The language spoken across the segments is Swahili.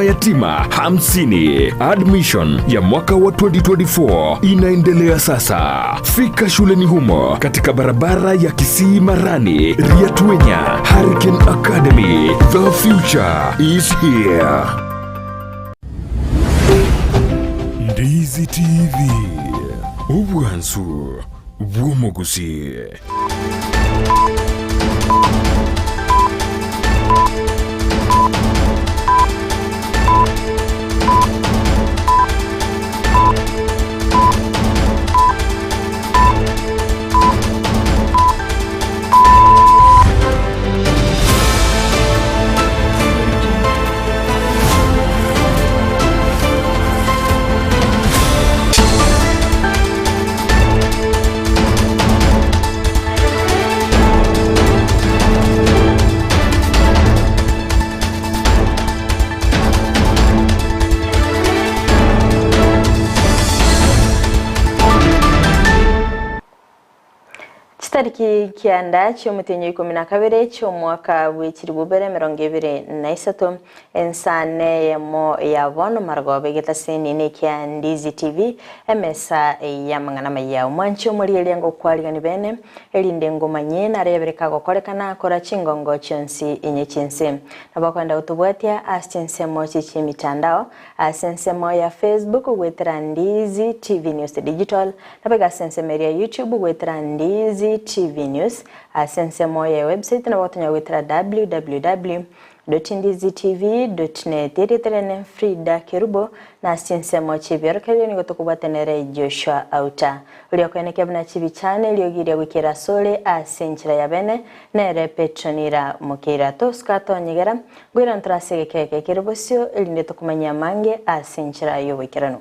Yatima 50. Admission ya mwaka wa 2024 inaendelea sasa. Fika shuleni humo katika barabara ya Kisii Marani, Riatwenya, Hurricane Academy. The future is here. Ndizi TV. Ubwansu bw'omuguzi. Tariki kianda cy'umutenyo 12 cy'umwaka w'ikiribu 2023 ENSA EYEMO yabona margobe getaseni ne kya Ndizi TV emesa yamangana maya umwancho muri elengo kwaligani bene elinde ngoma nyina arebereka gokorekana akora chingongo cyonsi inyekinse nabakwenda utubwatia asensemo cy'imitandao asensemo ya Facebook wetera Ndizi TV News Digital nabega sensemeria YouTube wetera Ndizi TV News asensemo ya website na watonya wetera www.ndizitv.net iritrene FRIDAH KERUBO na sensemo chibiorkele ni gotokubatenere Joshua AUTA ulio kweneke bna chibi channel yogiria wikira sole asenchira ya bene nere Petra Mokeira toskato nyigera gwira ntrasege keke KERUBOsio elinde tokumanya mange asenchira yo wikirano.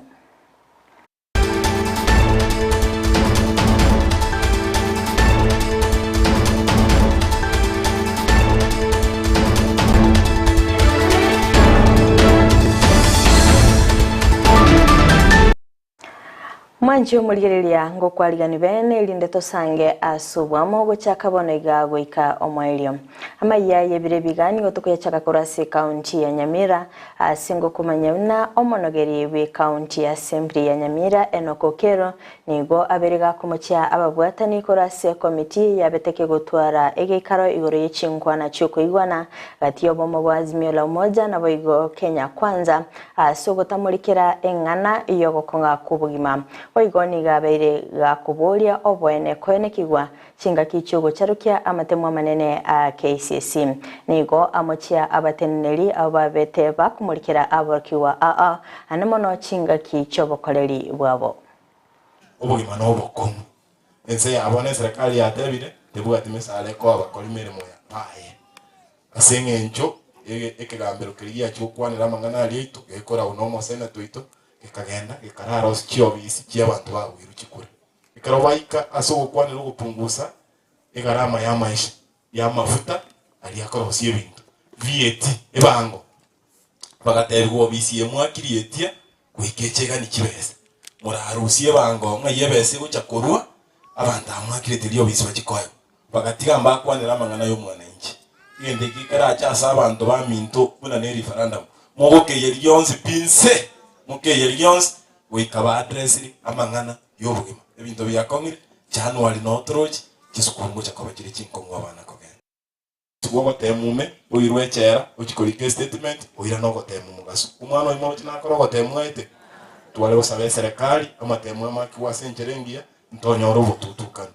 Manjo muligereria ngo kwaligani bene linde tosange asubwamo gochakabonega goika omwelio AMAYIA yebire bigani gotokuyachaga kurase county ya Nyamira asingo kumanyana omonogeri we county assembly ya Nyamira enokokero nigo aberega kumucha ababwatani kurase committee yabeteke gotwara egekaro igoro yechinkwana cyuko igwana gati yobomo bwazimio la umoja na boigo Kenya kwanza asogotamulikira engana iyo gokonga kubugima oigoni gabeire gakubolia obwene kwenekigwa chinga kichugo charukia amatemwa manene a KCC nigo amochia abateneri ababete bakumulikira aborkiwa anemono chinga kichobokoleri bwabo obugima n'obukungu ense yabone serikali ya David tebwati misale ko abakolimere moya paye asenge encho ekegambero kiriya cyukwanira mangana aliito ekora unomo sena tuito ikagenda ikarara osikiyobisi cy'abantu bawiru kikure ikarobaika asogokwanira gupungusa igarama ya maisha ya mafuta ali yakorosie ibintu VAT ebango bagaterwa obisi yemwakirietia kwikechega nikibese murarusie bango ngayebese guchakorwa abantu amwakiretirio obisi bakikoyo bagatigamba kwanira mangana yo mwananchi yende kikaracha asabantu ba minto kuna ne referendum mogoke yerionzi pinse Mokeira Lyons wikaba address amangana yobugima ebintu byakongire January notroji kisukungu cyakobakire kinkongo abana kogenda tugogo temume uyirwechera ukikorike statement uyira no gotemu mugaso umwana oyimo kinakoro gotemu aite twale busabe serikali amatemu amakiwa senjerengia ntonyoro bututukana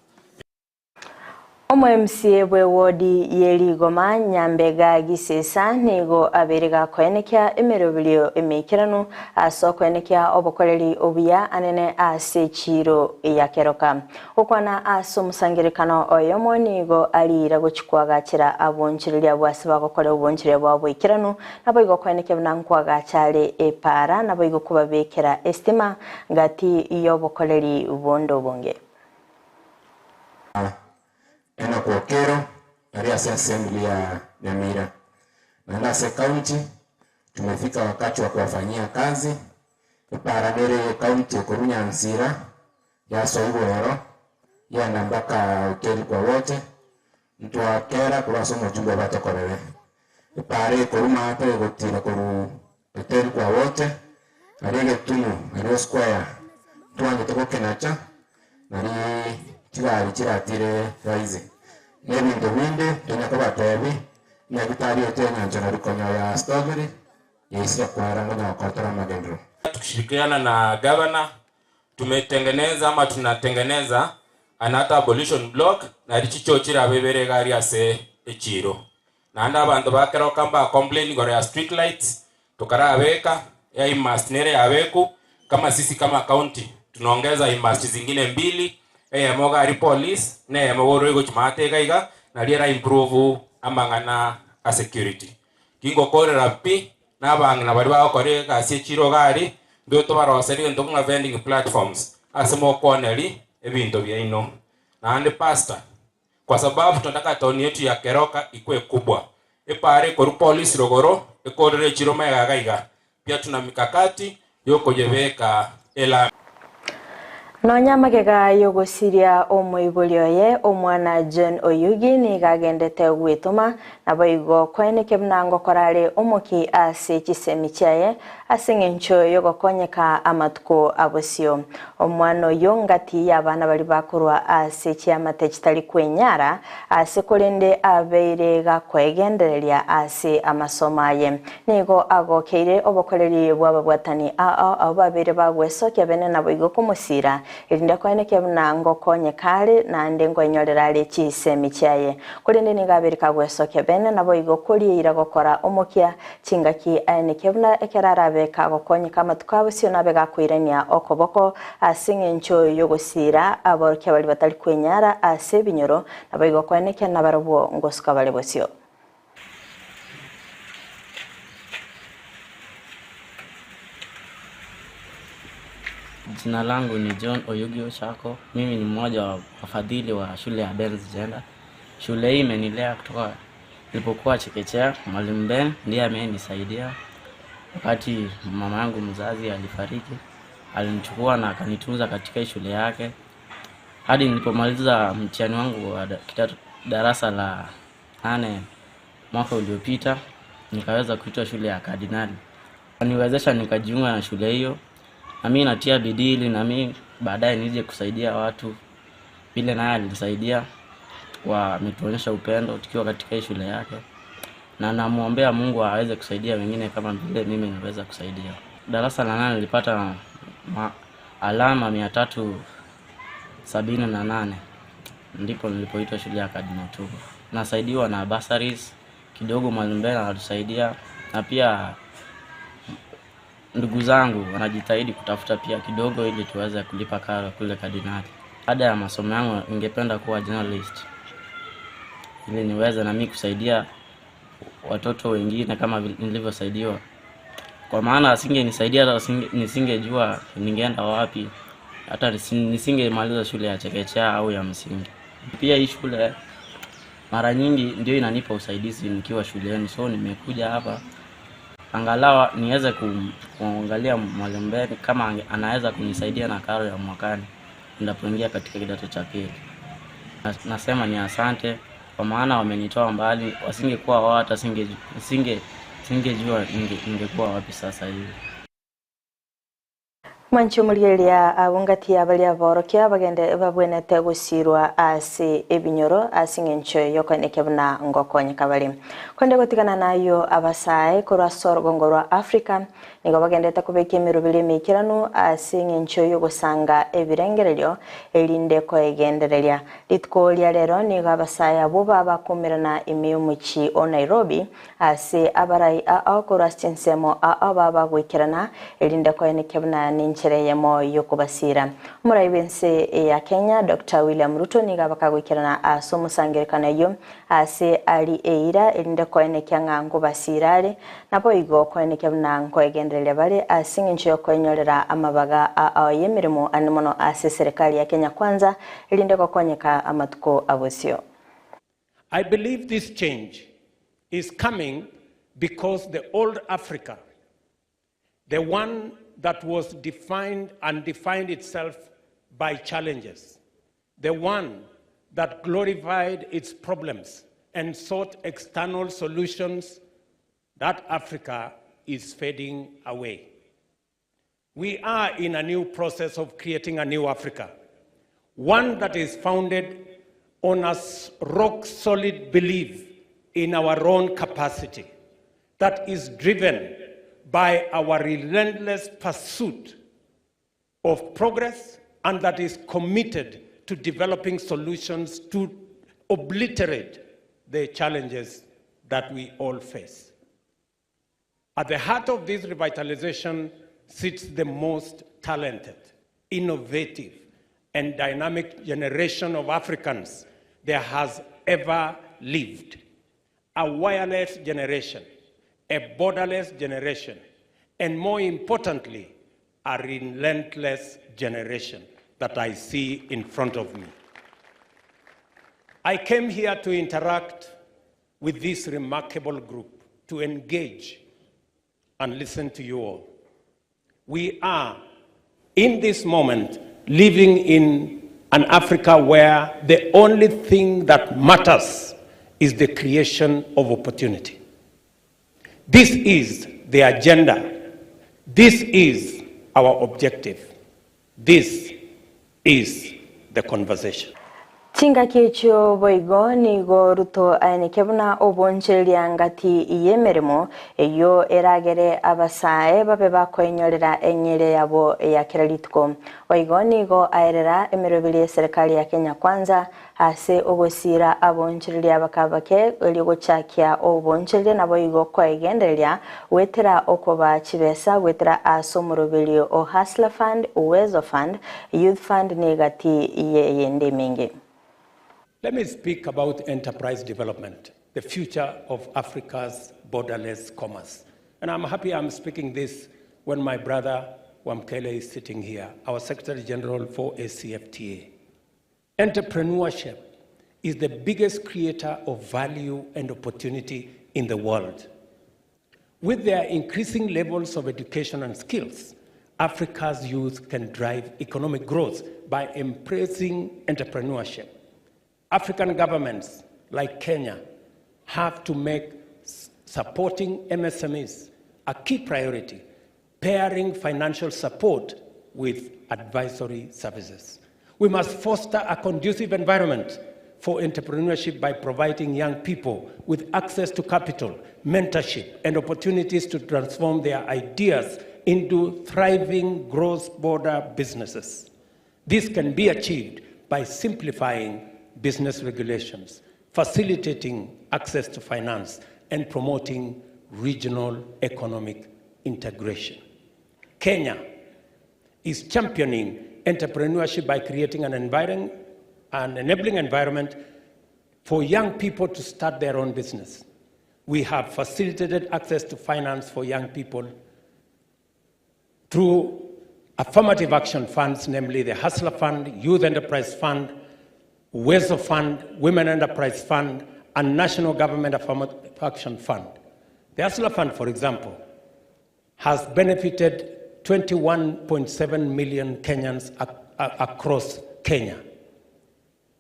MCA bwe wodi yeligoma nyambega gisesa nigo aberega kwenekya emerobulio emekirano asokwenekya obokoleri obuya anene asechiro yakeroka okwana asomusangirikano oyomo nigo alira gochikwagachira abonchirya bwasiba gokora obonchirya bwabo ikirano nabo igo kwenekya bnankwaga chale epara nabo igo kubabekera estima ngati yobokoleri bondo bonge ena kuokero area assembly ya Nyamira na Ndase county tumefika wakati wa kuwafanyia kazi para dere county kurunya nsira ya soiboro ya nambaka ukeli kwa wote mtu akera kula somo jumbe batokorere pare kuruma hapa gotira kuru Peteri kwa wote, arege tumu, arege square, tuwange toko kenacha, nari chiratire raizi. Nebintu bindi, tunyakaba tebi, nyakitari otenya nchana konyo ya strawberry, yisia kwa rango na wakotora magendro. Tukishirikiana na governor, tumetengeneza ama tunatengeneza another abolition block na richicho chira bebere gari ase echiro. Naanda abantu bakero kamba complain gore ya street lights tukara abeka ya imast nere abeku kama sisi kama county tunaongeza imast zingine 2 EYEMO gari police na EYEMO rogo chimate gaiga na liera improve amangana a security. Kingo kore rapi na bang na bari ba kore ka se chiro gari ndo to baroseri ndo nga vending platforms asemo koneli ebinto bya ino na ande pastor kwa sababu tunataka tauni yetu ya Keroka ikue kubwa epare koru police rogoro ekorere chiro mega gaiga pia tuna mikakati yoko jebeka ela Nonya magega yogusiria omuibulioye omwana John Oyugi ni gagendete gwituma naboigo kwene kebnango korale omoki ase kisemi chaye asingencho yogokonyeka amatuko abosio omwana yongati yabana bali bakurwa ase chiamate kitali kwenyara ase kolende abeire gakwegendereria ase amasomaye nigo agokeire obokoleri bwababwatani ababere bagwesoke bene naboigo kumusira irinda kwene kebnango konyekale na ndengo enyorerale chisemi chaye kolende nigaberika gwesoke bene naboigo kuriira gokora omokia chingaki ane kebna ekerarabe kagokonyeka amatuka sio nabe gakwirania okoboko asingencho yogosira aboroke bali batali kwenyara ase binyoro naboigo kwene kena barabo ngosuka bali bosio. Jina langu ni John Oyugi Ochako. Mimi ni mmoja wa wafadhili wa shule ya Ben's Gender. Shule hii imenilea kutoka nilipokuwa chekechea. Mwalimu Ben ndiye amenisaidia. Wakati mama yangu mzazi alifariki, alinichukua na akanitunza katika shule yake. Hadi nilipomaliza mtihani wangu wa darasa la 8 mwaka uliopita, nikaweza kuitwa shule ya Kardinali. Niwezesha nikajiunga na shule hiyo. Na mimi natia bidii ili na mimi baadaye nije kusaidia watu vile naye alinisaidia wametuonyesha upendo tukiwa katika shule yake, na namuombea Mungu aweze kusaidia wengine kama vile mimi niweza kusaidia. Darasa la 8 nilipata alama 378, ndipo nilipoitwa shule ya Kardinali. Nasaidiwa na bursaries kidogo, mwalimu Ben anatusaidia na pia ndugu zangu wanajitahidi kutafuta pia kidogo ili tuweze kulipa karo kule Kardinali. Baada ya masomo yangu ningependa kuwa journalist ili niweze na mimi kusaidia watoto wengine kama nilivyosaidiwa. Kwa maana asingenisaidia nisingejua ningeenda wapi, hata nisingemaliza shule ya chekechea au ya msingi. Pia hii shule mara nyingi ndio inanipa usaidizi nikiwa shuleni, so nimekuja hapa angalau niweze kuangalia mwalimu Ben kama anaweza kunisaidia na karo ya mwakani ninapoingia katika kidato cha pili. Nasema ni asante kwa maana wamenitoa mbali, wasingekuwa wao hata singejua ningekuwa wapi sasa hivi. Mancho mulyelia abungati abali aborokia bagende babwenete gusirwa ase ebinyoro asingencho yokonekebna ngokonyeka bali konde gotikana nayo abasae kora sorgongorwa Africa nigo bagendeta kubeka emirubiri mikiranu asingencho yogosanga ebirengereryo elinde ko egendereria litkolya lero nigo abasae abo babakumirana imiyumuchi o Nairobi ase abarai akora stinsemo ababa gwikirana elinde ko enekebna EYEMO yokubasira muraibense ya Kenya Dr. William Ruto niga bakagwikirana asomusangirikana yo ase ali eira elinde ko enekyanga ngubasirare nabo igo ko enekyabna ngo egenderere bale asingincho yo kwenyorera amabaga yemirimo animono ase serikali ya Kenya kwanza elinde ko konyeka amatuko abosio. I believe this change is coming because the old Africa, the one that was defined and defined itself by challenges, the one that glorified its problems and sought external solutions, that Africa is fading away. We are in a new process of creating a new Africa, one that is founded on a rock-solid belief in our own capacity, that is driven by our relentless pursuit of progress, and that is committed to developing solutions to obliterate the challenges that we all face. At the heart of this revitalization sits the most talented, innovative, and dynamic generation of Africans there has ever lived. A wireless generation, a borderless generation, and more importantly, a relentless generation that I see in front of me. I came here to interact with this remarkable group, to engage and listen to you all. We are, in this moment, living in an Africa where the only thing that matters is the creation of opportunity. This is the agenda. This is our objective. This is the conversation. Chinga kicho boigo nigo ruto ainekebuna oboncheria ngati EYEMO eyo eragere abasae babe bakoenyorera enyere yabo ya kiraritko boigo nigo aerera emerobili serikali ya Kenya Kwanza ase ogosira aboncheria bakabake eligo chakia oboncheria na boigo koegenderia wetera okoba chibesa wetera asomorobili o Hustler Fund, Uwezo Fund, Youth Fund negati yende mingi. Let me speak about enterprise development, the future of Africa's borderless commerce. And I'm happy I'm speaking this when my brother Mokeira is sitting here, our Secretary General for ACFTA. Entrepreneurship is the biggest creator of value and opportunity in the world. With their increasing levels of education and skills, Africa's youth can drive economic growth by embracing entrepreneurship. African governments like Kenya have to make supporting MSMEs a key priority, pairing financial support with advisory services. We must foster a conducive environment for entrepreneurship by providing young people with access to capital, mentorship, and opportunities to transform their ideas into thriving cross-border businesses. This can be achieved by simplifying business regulations, facilitating access to finance, and promoting regional economic integration. Kenya is championing entrepreneurship by creating an enabling environment for young people to start their own business. We have facilitated access to finance for young people through affirmative action funds, namely the Hustler Fund, Youth Enterprise Fund, Uwezo Fund, Women Enterprise Fund, and National Government Affirmative Action Fund. The Hustler Fund, for example, has benefited 21.7 million Kenyans across Kenya.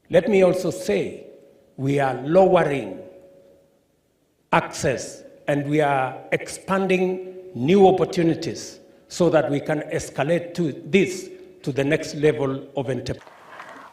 Let me also say, we are lowering access and we are expanding new opportunities so that we can escalate to the next level of entrepreneurship.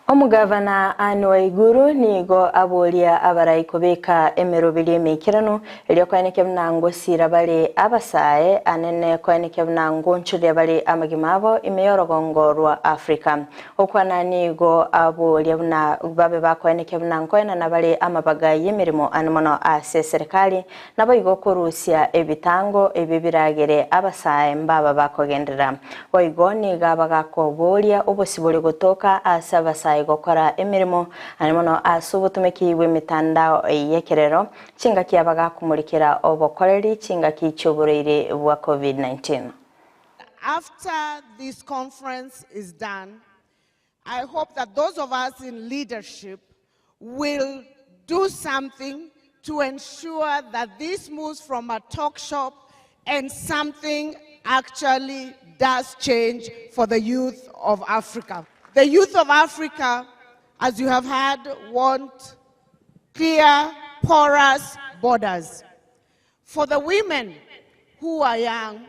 Omugavana Waiguru nigo abolia abarai kubeka emerobili mekirano elio kwaeneke mnango sira bali abasae anene kwaeneke mnango nchuli bali amagimabo imeyorogongorwa Afrika okwana nigo abolia na babe bakwaeneke mnango na bali amabaga yemirimo anmono ase serikali nabo igo kurusia ebitango ebibiragere abasae mbaba bakogendera Waigo niga bagako bolia obosibole gotoka asa abasae gokora emirimo animono asubutumekiwe mitandao yekerero chinga kiabaga kumurikira obokoreri chinga kichoborere wa COVID-19. After this conference is done, I hope that those of us in leadership will do something to ensure that this moves from a talk shop and something actually does change for the youth of Africa. The youth of Africa, as you have heard, want clear, porous borders. For the women who are young,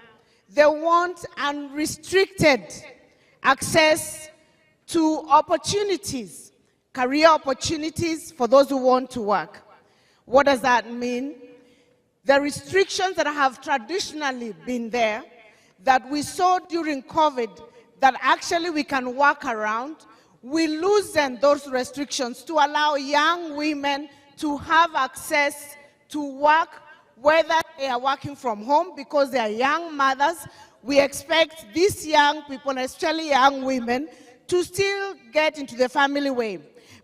they want unrestricted access to opportunities, career opportunities for those who want to work. What does that mean? The restrictions that have traditionally been there, that we saw during COVID, that actually we can work around, we loosen those restrictions to allow young women to have access to work, whether they are working from home because they are young mothers. We expect these young people, especially young women, to still get into the family way.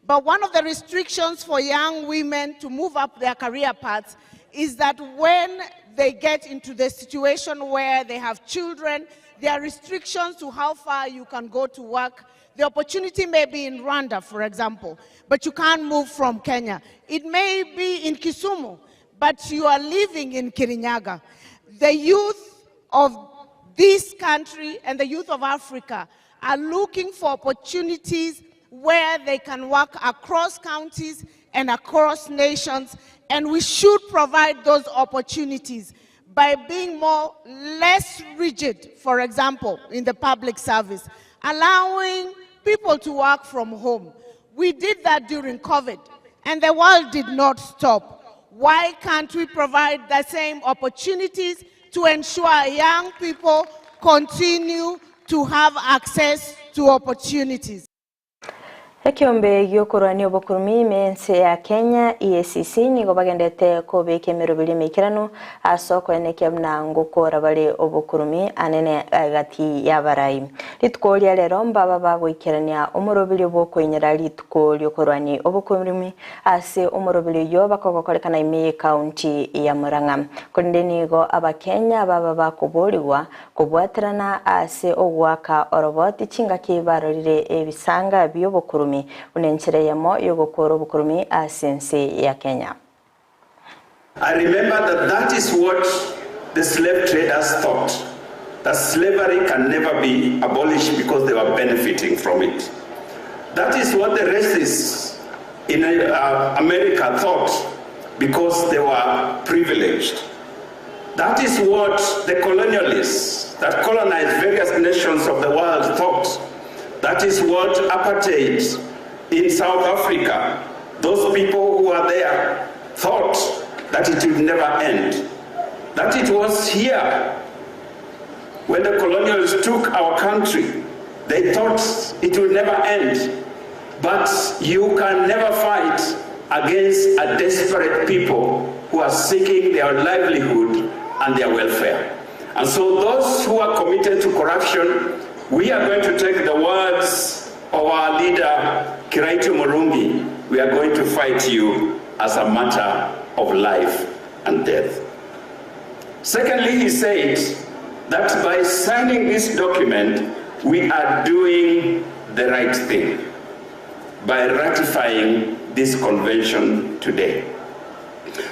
But one of the restrictions for young women to move up their career paths is that when they get into the situation where they have children, there are restrictions to how far you can go to work. The opportunity may be in Rwanda, for example, but you can't move from Kenya. It may be in Kisumu, but you are living in Kirinyaga. The youth of this country and the youth of Africa are looking for opportunities where they can work across counties and across nations, and we should provide those opportunities by being less rigid, for example, in the public service, allowing people to work from home. We did that during COVID, and the world did not stop. Why can't we provide the same opportunities to ensure young people continue to have access to opportunities? Ekiombe gyokurania obukurumi mense ya Kenya EACC nigo bagendete kobeke mirubiri mikirano asoko eneke mnango kora bale obukurumi anene agati yabarai litkolia lero mbaba bagwikirania omurubiri bwokoinyira litkolio korwani obukurumi ase omurubiri yo bakogokorekana imi county ya Murang'a kondenigo abakenya baba bakoboliwa kubwatirana ase ogwaka oroboti chinga kibarorire ebisanga byobukurumi EYEMO yogokoro bukurumi asense ya Kenya. I remember that is what the slave traders thought, that slavery can never be abolished because they were benefiting from it. That is what the racists in America thought because they were privileged. That is what the colonialists that colonized various nations of the world thought. That is what apartheid in South Africa, those people who are there, thought that it would never end. That it was here, when the colonials took our country, they thought it would never end. But you can never fight against a desperate people who are seeking their livelihood and their welfare. And so those who are committed to corruption, we are going to take the words of our leader, Kiraitu Murungi. We are going to fight you as a matter of life and death. Secondly, he said that by signing this document, we are doing the right thing by ratifying this convention today.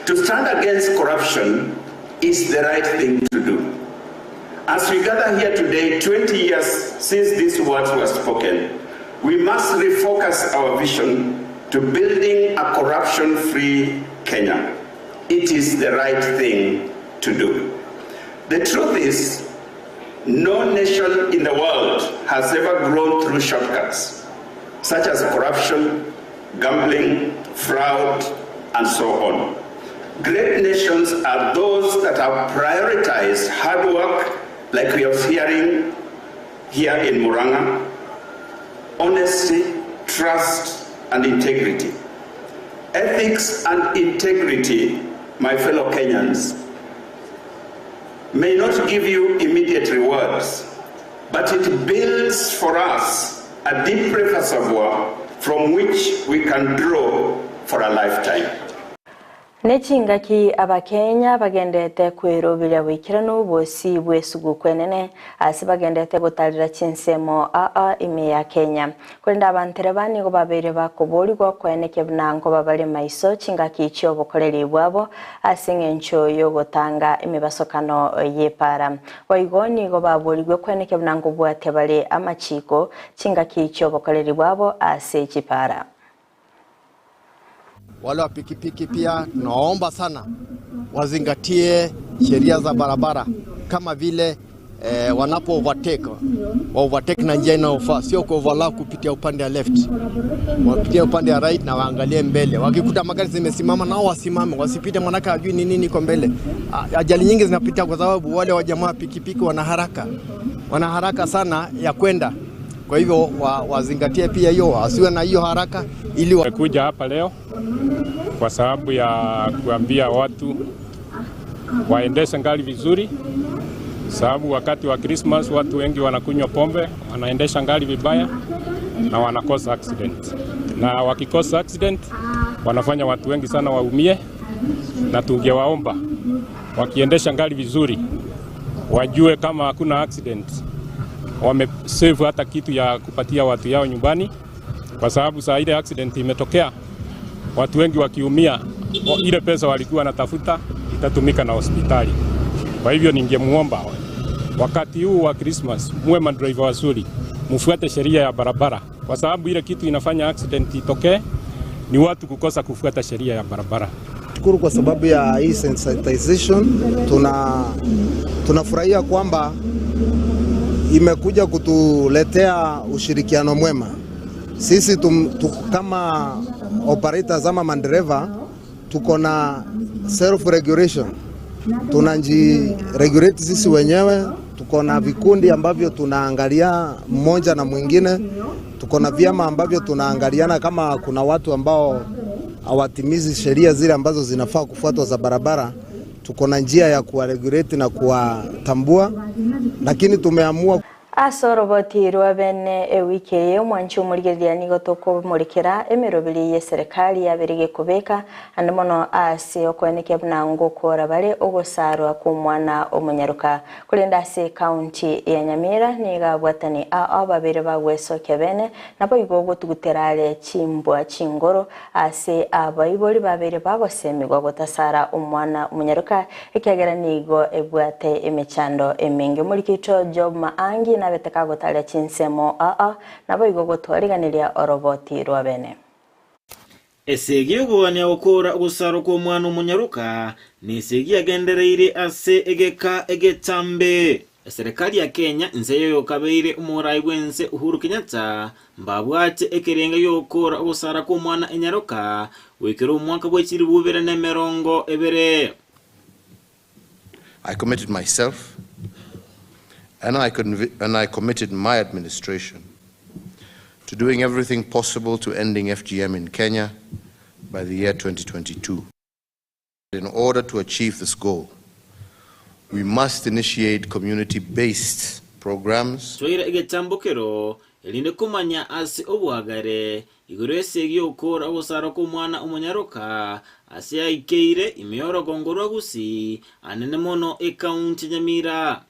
To stand against corruption is the right thing to do. As we gather here today, 20 years since these words were spoken, we must refocus our vision to building a corruption-free Kenya. It is the right thing to do. The truth is, no nation in the world has ever grown through shortcuts, such as corruption, gambling, fraud, and so on. Great nations are those that have prioritized hard work, like we are hearing here in Murang'a, honesty, trust, and integrity. Ethics and integrity, my fellow Kenyans, may not give you immediate rewards, but it builds for us a deep reservoir from which we can draw for a lifetime. Nechingaki abakenya bagendete kwerobira wikirano bosi bwesugu kwenene asi bagendete gutarira chinsemo ime ya Kenya kwenda abantere bani go babere bakoboligwa kweneke bnango babale maiso chingaki cyo bokorere bwabo asingencho yo gotanga imibasokano yepara waigoni go baboligwe kweneke bnango bwate bale amachiko chingaki cyo bokorere bwabo ase chipara. wale wa pikipiki pia tunaomba sana wazingatie sheria za barabara kama vile wanapo overtake na njia inayofaa, sio ku overlap kupitia upande wa left, wapitie upande wa right na waangalie mbele. Wakikuta magari zimesimama nao wasimame, wasipite manaka ajui ni nini iko mbele. Ajali nyingi zinapita kwa sababu wale wa jamaa pikipiki wana haraka sana ya kwenda. Kwa hivyo wazingatie pia hiyo, asiwe na hiyo haraka ili kuja hapa leo kwa sababu ya kuambia watu waendeshe gari vizuri, sababu wakati wa Christmas watu wengi wanakunywa pombe, wanaendesha gari vibaya na wanakosa accident. Na wakikosa accident wanafanya watu wengi sana waumie, na tungewaomba wakiendesha gari vizuri wajue kama hakuna accident wamesave hata kitu ya kupatia watu yao nyumbani, kwa sababu saa ile accident imetokea watu wengi wakiumia, ile pesa walikuwa natafuta itatumika na hospitali. Kwa hivyo ningemuomba wakati huu wa Christmas muwe madriver wazuri, mfuate sheria ya barabara, kwa sababu ile kitu inafanya accident itokee ni watu kukosa kufuata sheria ya barabara. Shukuru kwa sababu ya hii sensitization, tunafurahia kwamba imekuja kutuletea ushirikiano mwema. Sisi kama operators ama mandereva tuko na self regulation, tunajiregulate sisi wenyewe. Tuko na vikundi ambavyo tunaangalia mmoja na mwingine, tuko na vyama ambavyo tunaangaliana kama kuna watu ambao hawatimizi sheria zile ambazo zinafaa kufuatwa za barabara. Tuko na njia ya kuwaregulate na kuwatambua, lakini tumeamua asoroboti rwabene ewike mwanchu murigeria nigotoko murikira emirobiri ye serikali yabirige kubeka andemono ase okweneke bnango kora bare ogosarwa ku mwana omunyaruka kulenda ase county ya Nyamira niga bwatani ababere bagweso kebene nabo igogo tuguterale chimbwa chingoro ase abayibori babere bagosemigwa gotasara umwana omunyaruka ekagera nigo ebwate emechando emenge murikito job maangi na beteka gotale chinsemo nabo igogo twariganiria oroboti rwabene esegi ogwania okora ogusaro kwa mwana omunyaruka nisegi agendereire ase egeka egetambe serikali ya Kenya nzeyo yokabeire umurai bwense Uhuru Kenyatta mbabwate ekerenga yokora ogusara kwa mwana enyaruka wekero umwaka bwechiri bubere ne merongo ebere. I committed myself and I committed my administration to doing everything possible to ending FGM in Kenya by the year 2022. In order to achieve this goal, we must initiate community-based programs. Twaira egetambokero elinde kumanya ase obwagare igurese gyokora obusara ku mwana omunyaruka ase aikeire imioro gongorwa Gusii anene mono county Nyamira.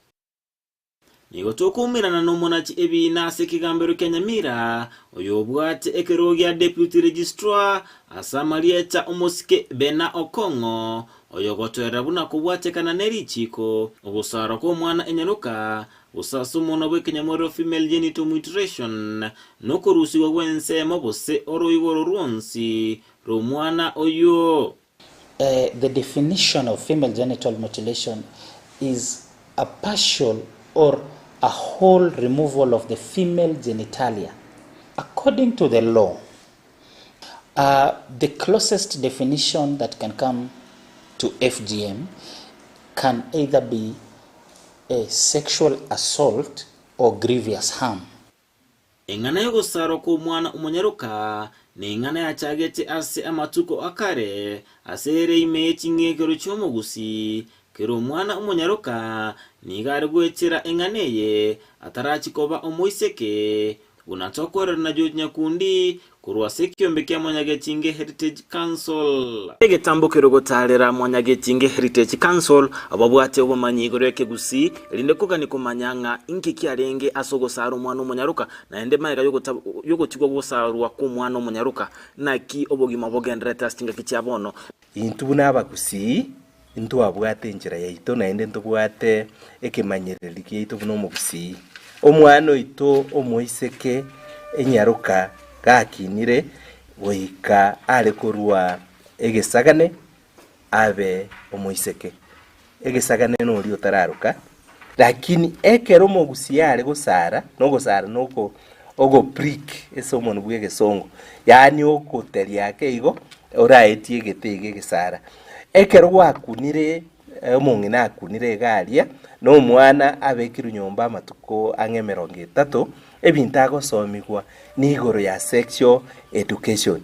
Nigotokumirana n'omunachi ebina ase kigambero kya Nyamira oyobwate ekerogya deputy registrar asamalieta omosike Bena Okongo oyogotwera buna kubwatekana nerichiko obusara kwa mwana enyaruka usasumono bwe Kenyamoro female genital mutilation nokorusiwa gwense mobose oroiboro rwonsi romwana oyo. The definition of female genital mutilation is a partial or a whole removal of the female genitalia. According to the law, the closest definition that can come to FGM can either be a sexual assault or grievous harm. Engana yogosaro ku mwana omunyaruka ne engana yachagete ase amatuko akare asere imechi ngegero chomo Gusii kero mwana omunyaruka nigare gwetera enganeye atarachikoba omoiseke unatokora na George Nyakundi kurwaseki mbeke Mwanyagetinge Heritage Council egetambokero gotarera Mwanyagetinge Heritage Council ababwate obumanyi goreke Gusii elinde kugani kumanyanga inkiki arenge asogosaro mwana omunyaruka na ende mayiga yogotigwa gosarwa ku mwana omunyaruka naki obogima bogendera testinga kichabono intubuna abagusii into abwate njira yaito na ende ntubwate ekemanyereri kyaito buno mu Gusii omwana oito omoiseke enyaruka gakinire goika ale korwa egesagane abe omoiseke egesagane nori otararuka lakini ekero Gusii are gosara noko ogo prick esomo bwe gesongo yani okoteria keigo oraetie egete gesara ekero wakunire omong'ina akunire garia no mwana abekiru nyomba amatuko ang'e 30 ebintu agosomigwa ni igoro ya sexual education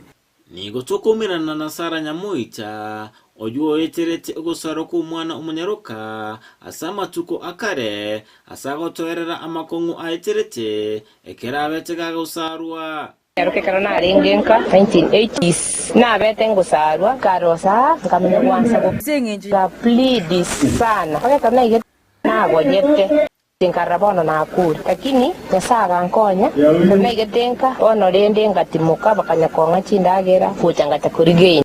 nigo tukumirana na Sara Nyamoita ojuo eterete ogosaro ku mwana omunyaruka asa amatuko akare asagotoerera amakongu aeterete ekera abete gagosarwa Yaruke karana arengenka 1980s na bete ngosarwa karosa ngamenya kwanza ko zinginji ya plead sana kaya kana ige na gonyete tinkarabono na kuri lakini nyasaga nkonya na ige tenka ono rende ngatimuka bakanya konga chindagera fuchanga kurigei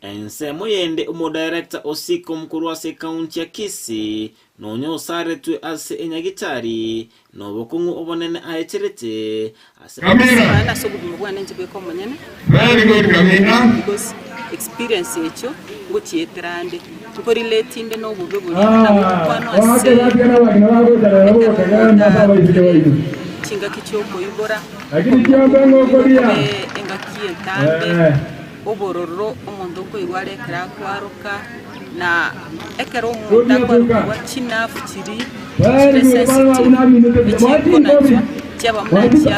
ENSA moyende umo director osiko mkuru wa county ya Kisii nonyo sare tu ase enyagitari no bokungu obonene aeterete ase ana sobu mugwana nje beko monyene very good Kamina because experience echo ngutietrande tuko relating no bube buri na kwano ase chinga kichoko ibora lakini kiombe ngokoria engakie tambe obororo omondo ko igware kra kwaruka na ekero omuntu akwaruka china fuchiri chaba mwanchi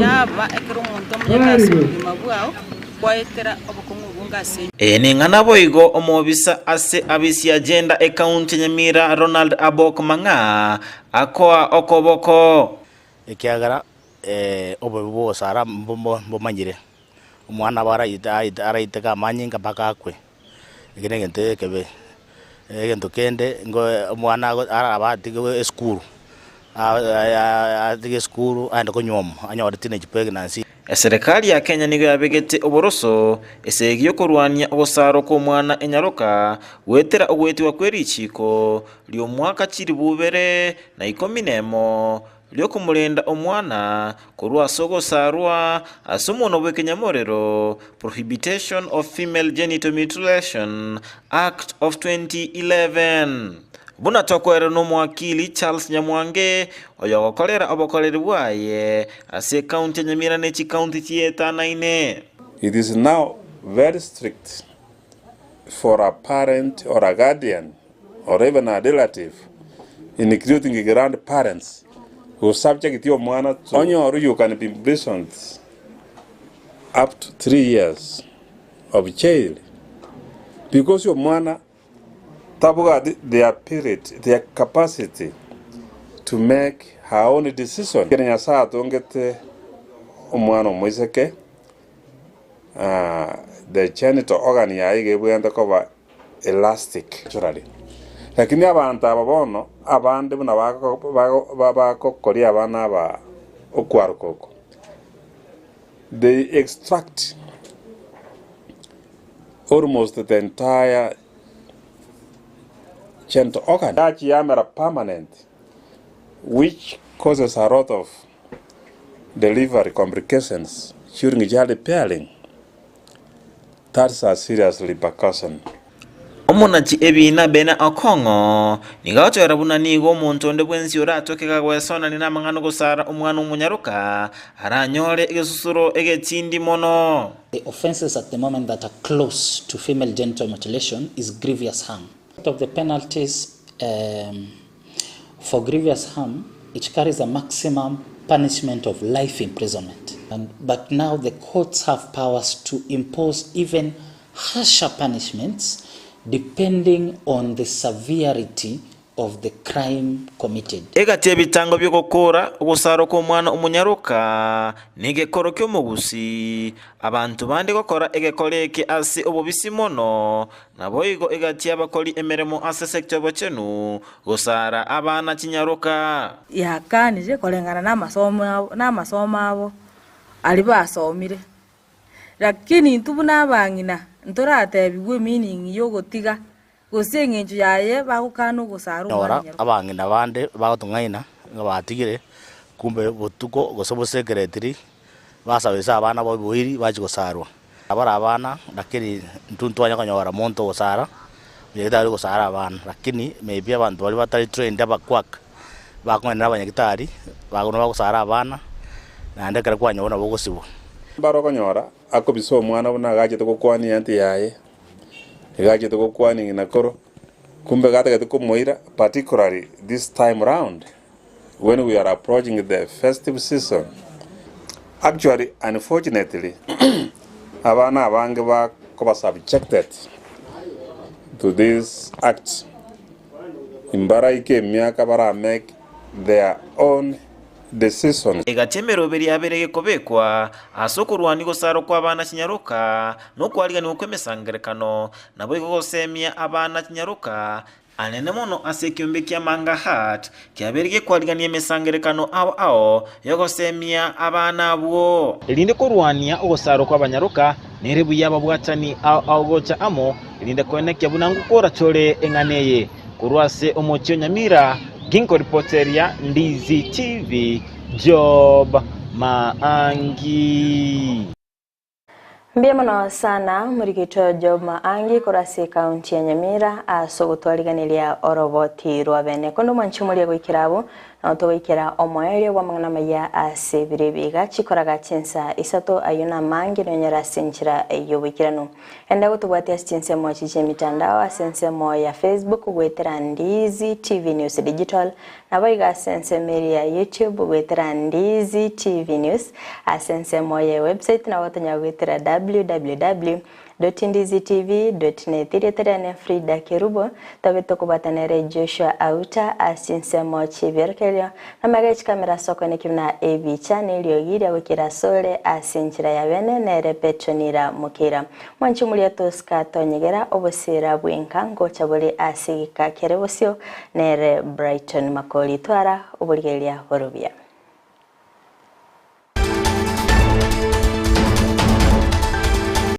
yaba ekero omuntu omuyakasi mabwao kwaetera obokongo bungase ni ngana boigo omobisa ase abisi agenda account Nyamira Ronald Abok Manga akoa okoboko ekiagara obobo sara mbomanyire umwana araite kamanyinga mpaka akwe igene gente kebe egento kende ngo umwana arabatige school atige school anda konyoma anyore teenage pregnancy serikali ya Kenya nigo yabegete oboroso esegio kurwania obosaro ko mwana enyaroka wetera ogweti wa kwerichiko lyo mwaka chiri bubere na 11 lyo kumulenda omwana kurwa sogo sarwa asumono bwekenyamorero Prohibition of Female Genital Mutilation Act of 2011 buna tokwere no mwakili Charles Nyamwange oyogokorera obokoreri bwaye ase county Nyamira nechi county tieta naine. It is now very strict for a parent or a guardian or even a relative, including grandparents, who subject your mwana to onyoru, you can be imprisoned up to 3 years of jail because your mwana tabuga their period, their capacity to make her own decision. Kenya saa tongete umwana moiseke the genital organ ya ige bwenda koba elastic naturally. Lakini abantu ababono abande buna bakokoria abana ba okwarukoko, they extract almost the entire genital organ. That yamera permanent, which causes a lot of delivery complications during childbearing. That's a serious repercussion. Omonachi ebina bena akongo nigato yarabuna nigo omuntu onde bwensi oratokeka gwesona ni namangano gosara omwana omunyaruka aranyore egesusuro egetindi mono. The offenses at the moment that are close to female genital mutilation is grievous harm. Part of the penalties for grievous harm, it carries a maximum punishment of life imprisonment. But now the courts have powers to impose even harsher punishments depending on the severity of the crime committed. Egati ebitango byokokora obusaro ko mwana omunyaruka nigekoro kyo Gusii abantu bande gokora egekoleke asi obobisi mono naboigo egati abakoli emeremo ase sector bochenu gosara abana kinyaruka yakanije kolengana n'amasomo abo ali basomire lakini ntubuna abangina ntoratebigwe meaning yogotiga gosengenju yaye bagukano gosaru ora abangina bande bagotungaina ngabatigire kumbe botuko gosobo secretary basabesa abana bo buhiri bachi gosarwa abara abana lakini ntuntwanya konyora monto gusara nyagitari gusara abana lakini maybe abantu bali batari trained abakwaka bakwenda abanyagitari bagona gusara abana na ndekere kwanyona bogosibo baro konyora akobiso mwana bona gaje to kwani anti yaye gaje to kwani inakoro kumbe gata to Mokeira, particularly this time round when we are approaching the festive season. Actually, unfortunately, abana abange ba ko subjected to this act. Imbara ike miaka bara make their own decisions. Egatemero beri aberege kobekwa asokurwani gosaro kwa abana kinyaruka no kwaligani okwemesangerekano nabo igosemia abana kinyaruka anene mono asekyombe kya manga hat kyaberege kwaligani emesangerekano ao yogosemia abana abo elinde kurwania ogosaro kwa abanyaruka nerebu yaba bwatani ao gocha amo elinde konekya bunangu kora chole enganeye kurwase omochio Nyamira Ginko reporteria Ndizi TV Job Maangi. Mbiamano sana murigito Job Maangi kurasi kaunti ya Nyamira asogotwaliganilia oroboti rwabene kondo manchumulia gwikirabo na utowikira omoerio wa AMAYIA asebiribiga chikoraga chinsa isato ayuna mangi nonyera sinchira eyobikirano enda gutubwatia chinse mochi mitandao asense ya Facebook gwetera Ndizi TV News Digital na baiga asense meri ya YouTube gwetera Ndizi TV News asense ya website na watanya gwetera www.ndizitv.net irietera FRIDAH KERUBO tabeto kubatanere Joshua AUTA asinse mochi verkelio na magachi kamera soko nekimna AV channel yogiria wikira sole asinchira ya bene nere Petra Mokeira mwanchumulia toska tonyegera obosera bwenka ngochabole asigika kerebosio nere Brighton Makoli twara obuligelia horobia.